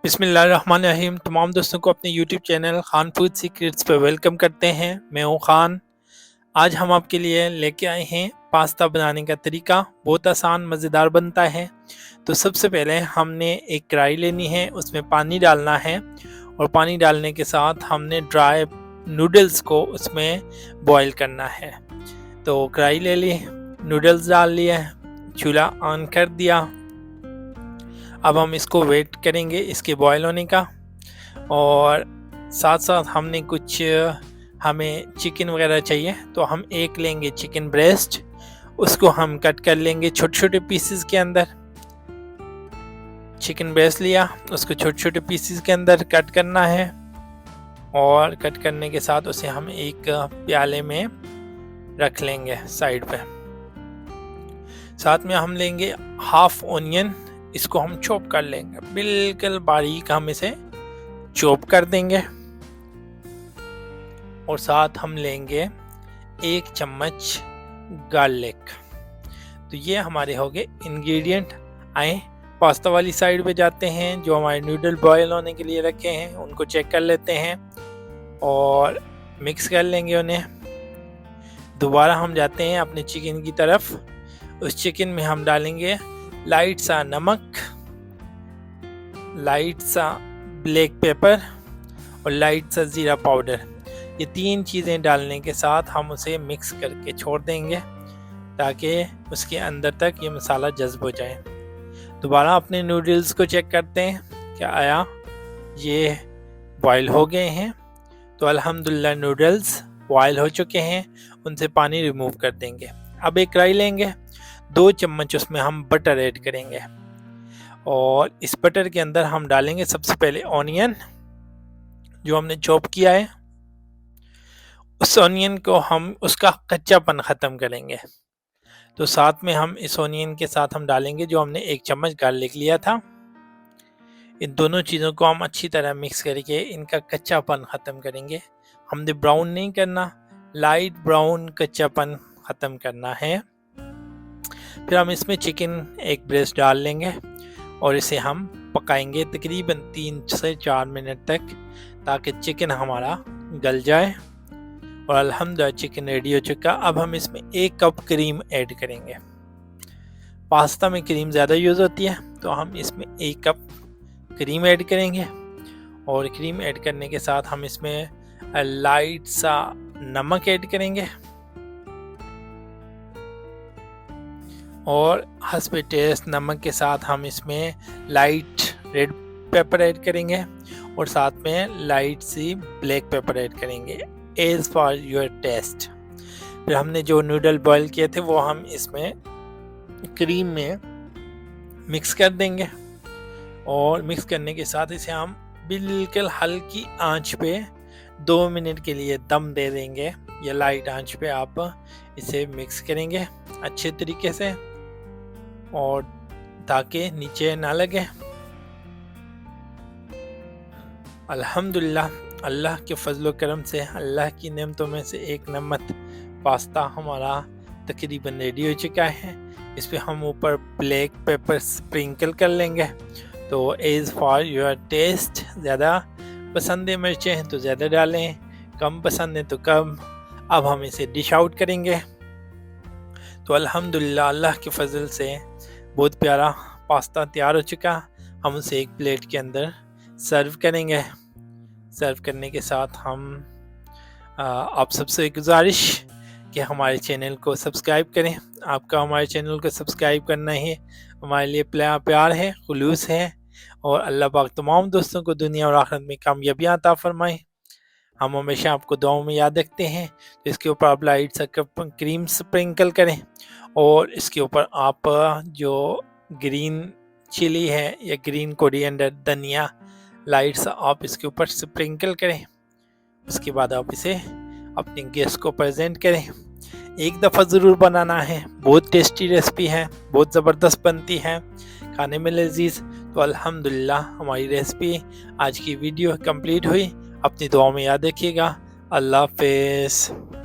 बिस्मिल्लाहिर्रहमानिर्रहीम। तमाम दोस्तों को अपने YouTube channel Khan food secrets पर वेलकम करते हैं। मैं हूँ खान। आज हम आपके लिए लेके आए हैं पास्ता बनाने का तरीका। बहुत आसान मज़ेदार बनता है। तो सबसे पहले हमने एक कढ़ाई लेनी है, उसमें पानी डालना है और पानी डालने के साथ हमने ड्राई नूडल्स को उसमें बॉईल करना है। तो कढ़ाई ले ली, नूडल्स डाल लिए, चूल्हा ऑन कर दिया। अब हम इसको वेट करेंगे इसके बॉयल होने का, और साथ साथ हमने कुछ हमें चिकन वगैरह चाहिए, तो हम एक लेंगे चिकन ब्रेस्ट, उसको हम कट कर लेंगे छोटे छोटे पीसेस के अंदर। चिकन ब्रेस्ट लिया, उसको छोटे छोटे पीसेस के अंदर कट करना है, और कट करने के साथ उसे हम एक प्याले में रख लेंगे साइड पे। साथ में हम लेंगे हाफ ऑनियन, इसको हम चॉप कर लेंगे, बिल्कुल बारीक हम इसे चॉप कर देंगे। और साथ हम लेंगे 1 चम्मच गार्लिक। तो ये हमारे हो गए इंग्रेडिएंट। आए पास्ता वाली साइड पे जाते हैं, जो हमारे नूडल बॉयल होने के लिए रखे हैं उनको चेक कर लेते हैं और मिक्स कर लेंगे उन्हें। दोबारा हम जाते हैं अपने चिकन की तरफ। उस चिकन में हम डालेंगे लाइट सा नमक, लाइट सा ब्लैक पेपर और लाइट सा ज़ीरा पाउडर। ये 3 चीज़ें डालने के साथ हम उसे मिक्स करके छोड़ देंगे ताकि उसके अंदर तक ये मसाला जज्ब हो जाए। दोबारा अपने नूडल्स को चेक करते हैं क्या आया ये बॉयल हो गए हैं। तो अल्हम्दुलिल्लाह नूडल्स बॉयल हो चुके हैं, उनसे पानी रिमूव कर देंगे। अब एक कढ़ाई लेंगे, 2 चम्मच उसमें हम बटर ऐड करेंगे, और इस बटर के अंदर हम डालेंगे सबसे पहले ऑनियन जो हमने चॉप किया है। उस ऑनियन को हम उसका कच्चापन ख़त्म करेंगे। तो साथ में हम इस ऑनियन के साथ हम डालेंगे जो हमने 1 चम्मच गार्लिक लिया था। इन दोनों चीज़ों को हम अच्छी तरह मिक्स करके इनका कच्चापन ख़त्म करेंगे। हमने ब्राउन नहीं करना, लाइट ब्राउन कच्चापन ख़त्म करना है। फिर हम इसमें चिकन एक ब्रेस्ट डाल लेंगे और इसे हम पकाएंगे तकरीबन 3 से 4 मिनट तक, ताकि चिकन हमारा गल जाए। और अल्हम्दुलिल्लाह चिकन रेडी हो चुका। अब हम इसमें 1 कप क्रीम ऐड करेंगे। पास्ता में क्रीम ज़्यादा यूज़ होती है, तो हम इसमें 1 कप क्रीम ऐड करेंगे। और क्रीम ऐड करने के साथ हम इसमें लाइट सा नमक ऐड करेंगे, और हस्बे टेस्ट नमक के साथ हम इसमें लाइट रेड पेपर ऐड करेंगे, और साथ में लाइट सी ब्लैक पेपर ऐड करेंगे एज फॉर योर टेस्ट। फिर हमने जो नूडल बॉईल किए थे वो हम इसमें क्रीम में मिक्स कर देंगे, और मिक्स करने के साथ इसे हम बिल्कुल हल्की आंच पे 2 मिनट के लिए दम दे देंगे, या लाइट आंच पे आप इसे मिक्स करेंगे अच्छे तरीके से, और ताकि नीचे ना लगे। अल्हम्दुलिल्लाह अल्लाह के फजल करम से, अल्लाह की नेमतों में से एक नेमत पास्ता हमारा तकरीबन रेडी हो चुका है। इस पर हम ऊपर ब्लैक पेपर स्प्रिंकल कर लेंगे। तो एज फॉर योर टेस्ट, ज़्यादा पसंद है मिर्चें हैं तो ज़्यादा डालें, कम पसंद है तो कम। अब हम इसे डिश आउट करेंगे। तो अल्हम्दुलिल्लाह अल्लाह के फजल से बहुत प्यारा पास्ता तैयार हो चुका। हम उसे एक प्लेट के अंदर सर्व करेंगे। सर्व करने के साथ हम आप सबसे गुजारिश कि हमारे चैनल को सब्सक्राइब करें। आपका हमारे चैनल को सब्सक्राइब करना ही हमारे लिए प्यार है, खुलूस है, और अल्लाह पाक तमाम दोस्तों को दुनिया और आखिरत में कामयाबियाँ अता फरमाए। हम हमेशा आपको दुआओं में याद रखते हैं। तो इसके ऊपर आप लाइट सा क्रीम स्प्रिंकल करें, और इसके ऊपर आप जो ग्रीन चिली है या ग्रीन कोरिएंडर धनिया लाइट सा आप इसके ऊपर स्प्रिंकल करें। उसके बाद आप इसे अपने गेस्ट को प्रेजेंट करें। एक दफ़ा ज़रूर बनाना है, बहुत टेस्टी रेसिपी है, बहुत ज़बरदस्त बनती है, खाने में लजीज। तो अल्हम्दुलिल्लाह हमारी रेसिपी आज की वीडियो कंप्लीट हुई। अपनी दुआओं में याद रखिएगा। अल्लाह हाफ़िज़।